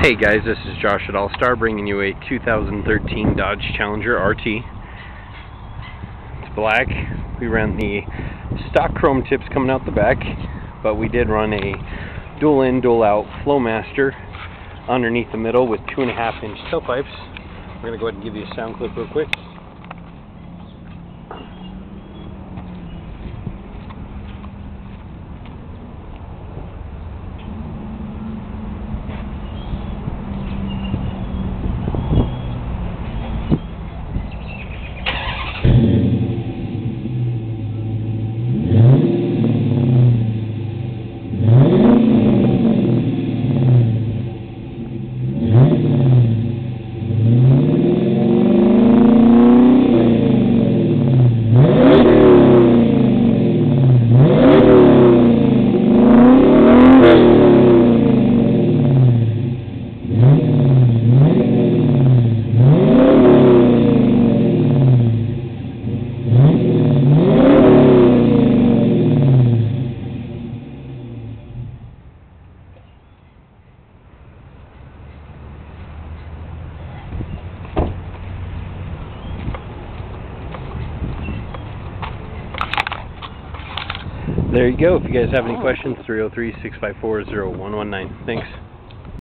Hey guys, this is Josh at All-Star bringing you a 2013 Dodge Challenger RT. It's black. We ran the stock chrome tips coming out the back, but we did run a dual in, dual out flowmaster underneath the middle with 2.5-inch tailpipes. We're going to go ahead and give you a sound clip real quick. There you go. If you guys have any questions, 303-654-0119. Thanks.